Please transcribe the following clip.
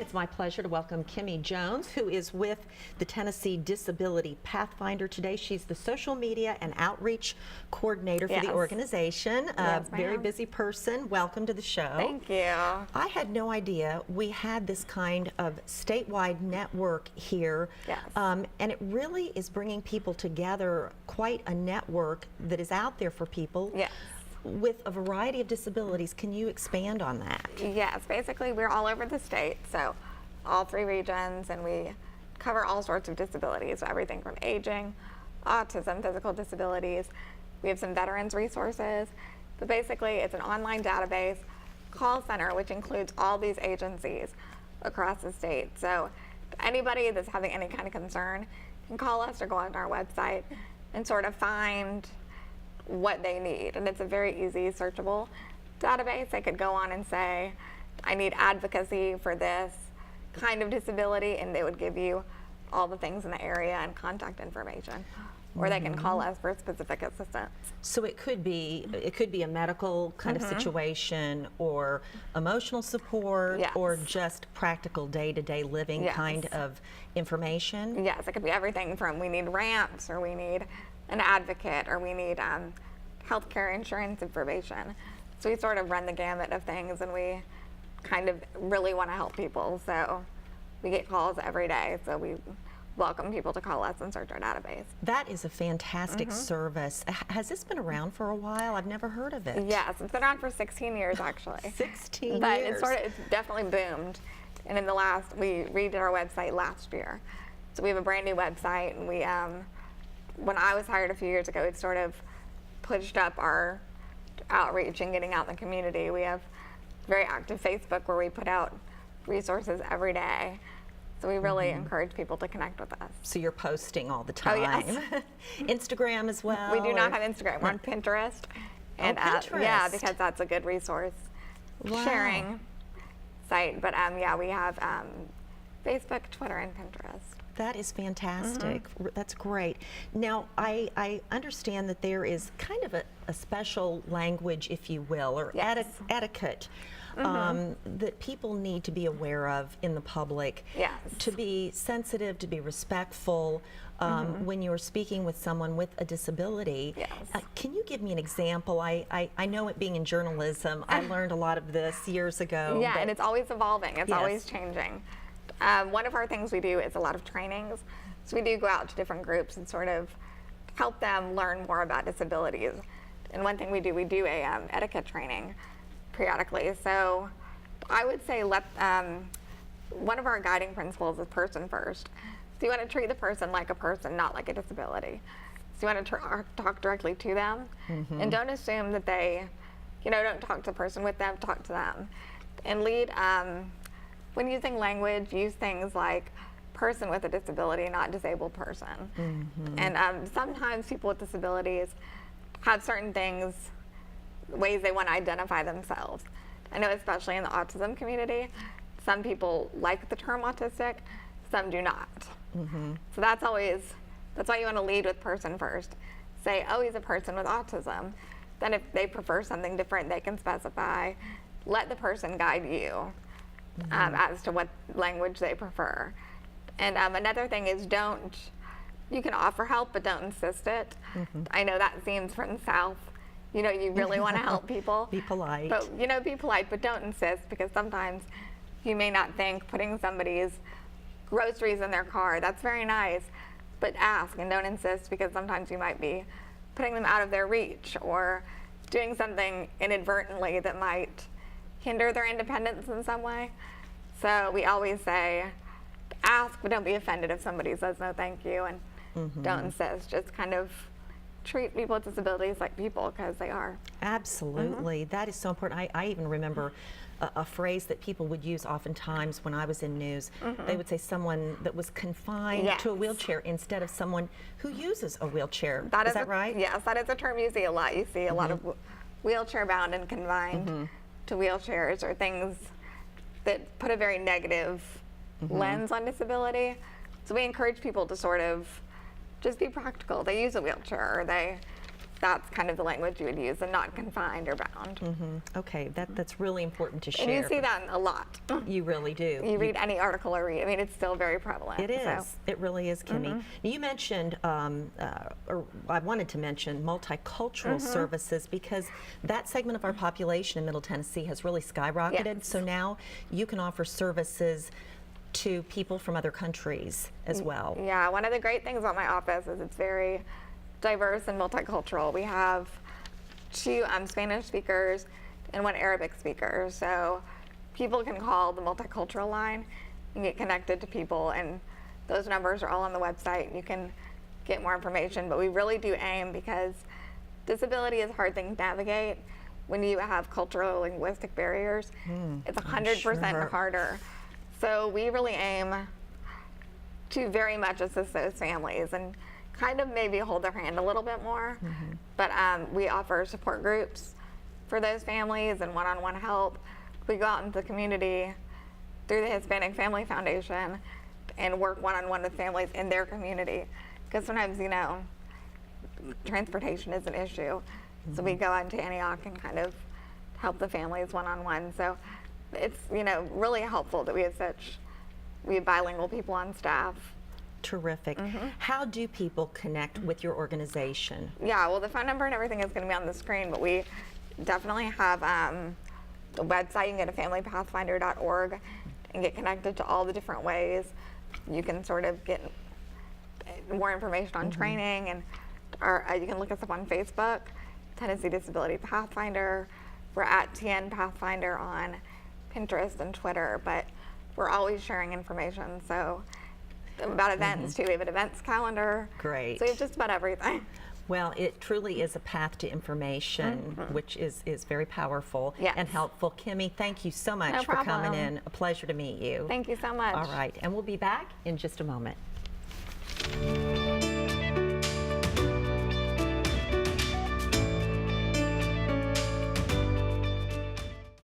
It's my pleasure to welcome Kimmie Jones, who is with the Tennessee Disability Pathfinder today. She's the social media and outreach coordinator for the organization. Yes, very busy person. Welcome to the show. Thank you. I had no idea we had this kind of statewide network here. Yes. And it really is bringing people together, quite a network that is out there for people. Yes. With a variety of disabilities. Can you expand on that? Yes, basically we're all over the state, so all 3 regions, and we cover all sorts of disabilities, so everything from aging, autism, physical disabilities. We have some veterans resources, but basically it's an online database, call center, which includes all these agencies across the state. So anybody that's having any kind of concern can call us or go on our website and sort of find what they need, and it's a very easy searchable database. They could go on and say, I need advocacy for this kind of disability, and they would give you all the things in the area and contact information, or they can call us for specific assistance. So it could be a medical kind of situation, or emotional support, or just practical day-to-day living kind of information. Yes, it could be everything from we need ramps, or we need an advocate, or we need healthcare insurance information. So we sort of run the gamut of things, and we kind of really want to help people. So we get calls every day, so we welcome people to call us and search our database. That is a fantastic service. Has this been around for a while? I've never heard of it. Yes, it's been around for 16 years actually. 16 years. But it's definitely boomed. And in the we redid our website last year. So we have a brand new website, and we when I was hired a few years ago, it sort of pushed up our outreach and getting out in the community. We have very active Facebook where we put out resources every day. So we really encourage people to connect with us. So you're posting all the time. Oh, yes. Instagram as well? We do not have Instagram. We're on Pinterest. And Pinterest. yeah, because that's a good resource sharing site. But yeah, we have Facebook, Twitter, and Pinterest. That is fantastic. That's great. Now, I understand that there is kind of a special language, if you will, or etiquette that people need to be aware of in the public. Yes. To be sensitive, to be respectful when you're speaking with someone with a disability. Yes. Can you give me an example? I know it being in journalism, I learned a lot of this years ago. Yeah, and it's always evolving. It's always changing. One of our things we do is a lot of trainings. So we do go out to different groups and sort of help them learn more about disabilities. And one thing we do a etiquette training periodically. So I would say one of our guiding principles is person first. So you want to treat the person like a person, not like a disability. So you want to talk directly to them, and don't assume that they, don't talk to the person with them, talk to them. And lead, when using language, use things like person with a disability, not disabled person. And sometimes people with disabilities have certain ways they want to identify themselves. I know especially in the autism community, some people like the term autistic, some do not. So that's why you want to lead with person first. Say, oh, he's a person with autism. Then if they prefer something different, they can specify. Let the person guide you as to what language they prefer. And another thing is you can offer help, but don't insist it. I know that seems from the South. You really want to help people. Be polite. But, be polite, but don't insist, because sometimes you may not think putting somebody's groceries in their car, that's very nice, but ask and don't insist, because sometimes you might be putting them out of their reach or doing something inadvertently that might hinder their independence in some way. So we always say, ask, but don't be offended if somebody says no thank you, and don't insist. Just kind of treat people with disabilities like people, because they are. Absolutely. That is so important. I even remember a phrase that people would use oftentimes when I was in news. They would say someone that was confined to a wheelchair instead of someone who uses a wheelchair. Is that right? Yes, that is a term you see a lot. You see a lot of wheelchair bound and confined to wheelchairs, or things that put a very negative lens on disability. So we encourage people to sort of just be practical. They use a wheelchair, or they that's kind of the language you would use, and not confined or bound. Okay, that's really important to share. And you see that a lot. You really do. You read any article or read, I mean, it's still very prevalent. It is. So. It really is, Kimmie. You mentioned, or I wanted to mention multicultural services, because that segment of our population in Middle Tennessee has really skyrocketed. Yes. So now you can offer services to people from other countries as well. Yeah, one of the great things about my office is it's very diverse and multicultural. We have 2 Spanish speakers and 1 Arabic speaker. So people can call the multicultural line and get connected to people, and those numbers are all on the website. You can get more information, but we really do aim, because disability is a hard thing to navigate when you have cultural linguistic barriers. It's 100% harder. So we really aim to very much assist those families and kind of maybe hold their hand a little bit more. But we offer support groups for those families and one-on-one help. We go out into the community through the Hispanic Family Foundation and work one-on-one with families in their community, because sometimes, you know, transportation is an issue. So we go out into Antioch and kind of help the families one-on-one. So it's, you know, really helpful that we have bilingual people on staff. Terrific. How do people connect with your organization? Yeah, well, the phone number and everything is going to be on the screen, but we definitely have the website. You can go to familypathfinder.org and get connected to all the different ways you can sort of get more information on training, and you can look us up on Facebook, Tennessee Disability Pathfinder. We're at TN Pathfinder on Pinterest and Twitter, but we're always sharing information. So about events too, we have an events calendar. Great. So we have just about everything. Well, it truly is a path to information, which is very powerful and helpful. Kimmie, thank you so much for coming in. A pleasure to meet you. Thank you so much. All right, and we'll be back in just a moment.